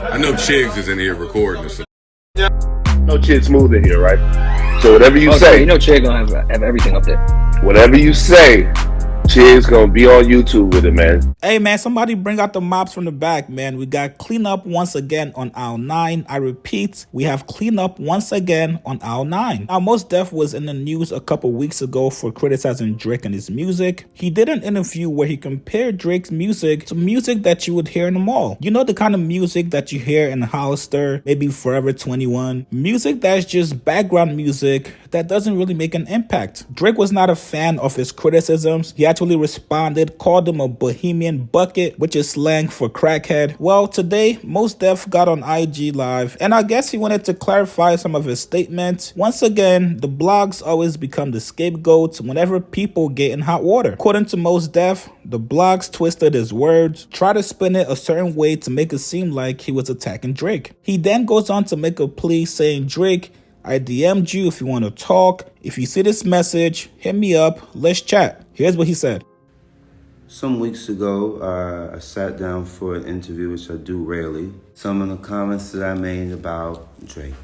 I know Chigs is in here recording this. No Chid Smooth in here, right? So whatever you Oh, say, sorry, you know Che gonna have everything up there. whatever you say, Chid's gonna be on YouTube with it, man. Hey man, somebody bring out the mops from the back, man. We got cleanup once again on aisle 9. I repeat, we have cleanup once again on aisle 9. Now, Mos Def was in the news a couple weeks ago for criticizing Drake and his music. He did an interview where he compared Drake's music to music that you would hear in the mall. You know, the kind of music that you hear in Hollister, maybe Forever 21. Music that's just background music that doesn't really make an impact. Drake was not a fan of his criticisms. He actually responded, called him a bohemian bucket, which is slang for crackhead. Well, today, Mos Def got on IG Live, and I guess he wanted to clarify some of his statements. Once again, the blogs always become the scapegoats whenever people get in hot water. According to Mos Def, the blogs twisted his words, tried to spin it a certain way to make it seem like he was attacking Drake. He then goes on to make a plea saying, Drake, I DM'd you if you want to talk. If you see this message, hit me up. Let's chat. Here's what he said. Some weeks ago, I sat down for an interview, which I do rarely. Some of the comments that I made about Drake.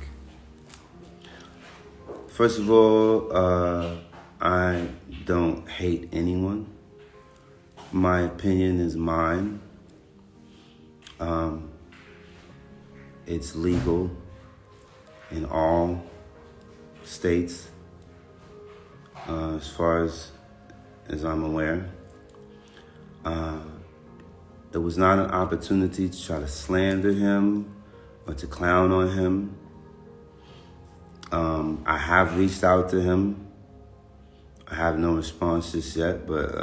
First of all, I don't hate anyone. My opinion is mine. It's legal in all states, as far as I'm aware. It was not an opportunity to try to slander him or to clown on him. I have reached out to him. I have no response just yet, but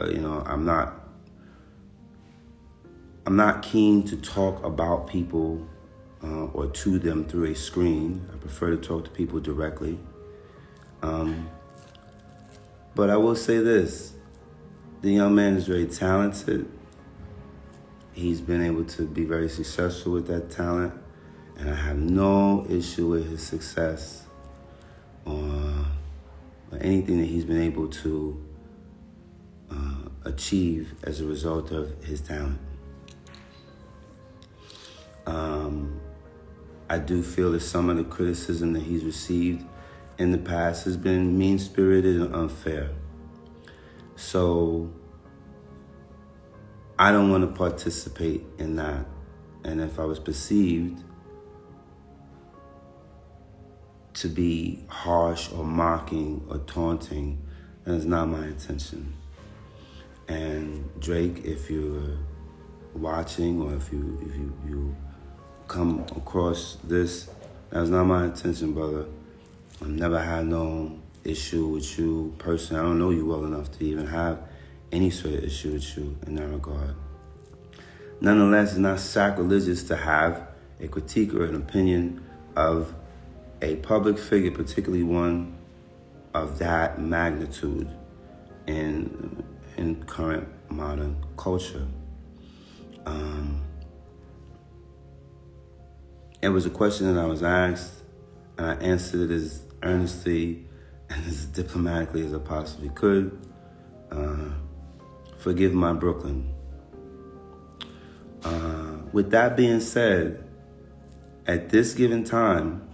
I'm not keen to talk about people or to them through a screen. I prefer to talk to people directly. But I will say this. The young man is very talented. He's been able to be very successful with that talent, and I have no issue with his success or anything that he's been able to achieve as a result of his talent. I do feel that some of the criticism that he's received in the past has been mean-spirited and unfair. So I don't want to participate in that. And if I was perceived to be harsh or mocking or taunting, that is not my intention. And Drake, if you're watching or if you come across this, that's not my intention, brother. I've never had no issue with you personally. I don't know you well enough to even have any sort of issue with you in that regard. Nonetheless, it's not sacrilegious to have a critique or an opinion of a public figure, particularly one of that magnitude in current modern culture. It was a question that I was asked, and I answered it as earnestly and as diplomatically as I possibly could. Forgive my Brooklyn. With that being said, at this given time,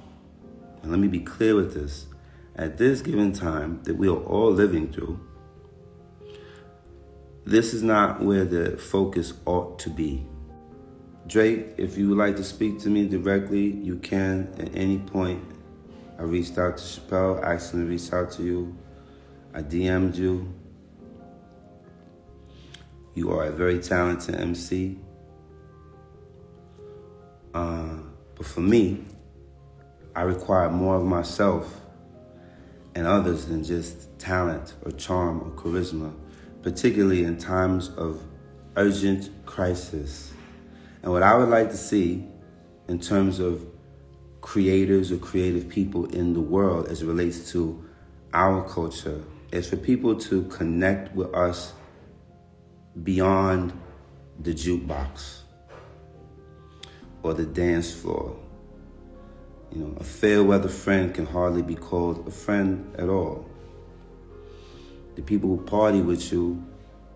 and let me be clear with this, at this given time that we are all living through, this is not where the focus ought to be. Drake, if you would like to speak to me directly, you can at any point. I reached out to Chappelle, asked him to reach out to you. I DM'd you. You are a very talented MC. But for me, I require more of myself and others than just talent or charm or charisma, particularly in times of urgent crisis. And what I would like to see in terms of creators or creative people in the world as it relates to our culture is for people to connect with us beyond the jukebox or the dance floor. A fair weather friend can hardly be called a friend at all. The people who party with you,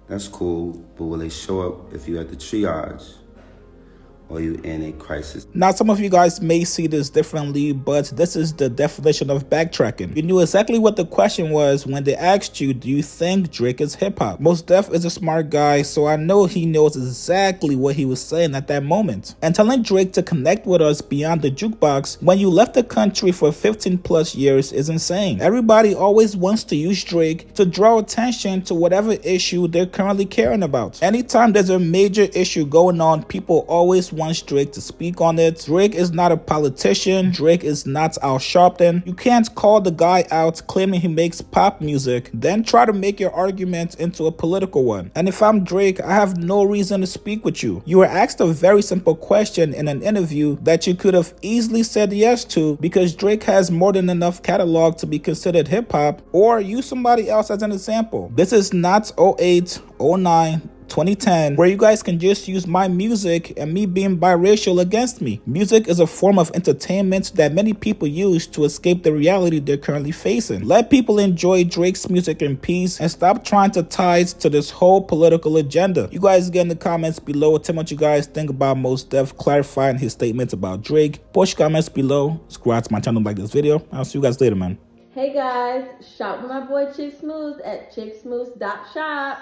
that's cool, but will they show up if you're at the triage? or you in a crisis. Now, some of you guys may see this differently, but this is the definition of backtracking. You knew exactly what the question was when they asked you, do you think Drake is hip-hop? Mos Def is a smart guy, so I know he knows exactly what he was saying at that moment. And telling Drake to connect with us beyond the jukebox when you left the country for 15 plus years is insane. Everybody always wants to use Drake to draw attention to whatever issue they're currently caring about. Anytime there's a major issue going on, people always want Drake to speak on it. Drake is not a politician. Drake is not Al Sharpton. You can't call the guy out claiming he makes pop music, then try to make your argument into a political one. And if I'm Drake, I have no reason to speak with you. You were asked a very simple question in an interview that you could have easily said yes to because Drake has more than enough catalog to be considered hip-hop, or use somebody else as an example. This is not 08, 09, 2010, where you guys can just use my music and me being biracial against me. Music is a form of entertainment that many people use to escape the reality they're currently facing. Let people enjoy Drake's music in peace and stop trying to tie it to this whole political agenda. You guys get in the comments below. Tell me what you guys think about Mos Def clarifying his statements about Drake. Post your comments below. Subscribe to my channel, like this video. I'll see you guys later, man. Hey guys, shop with my boy Chick Smooth at chicksmooth.shop.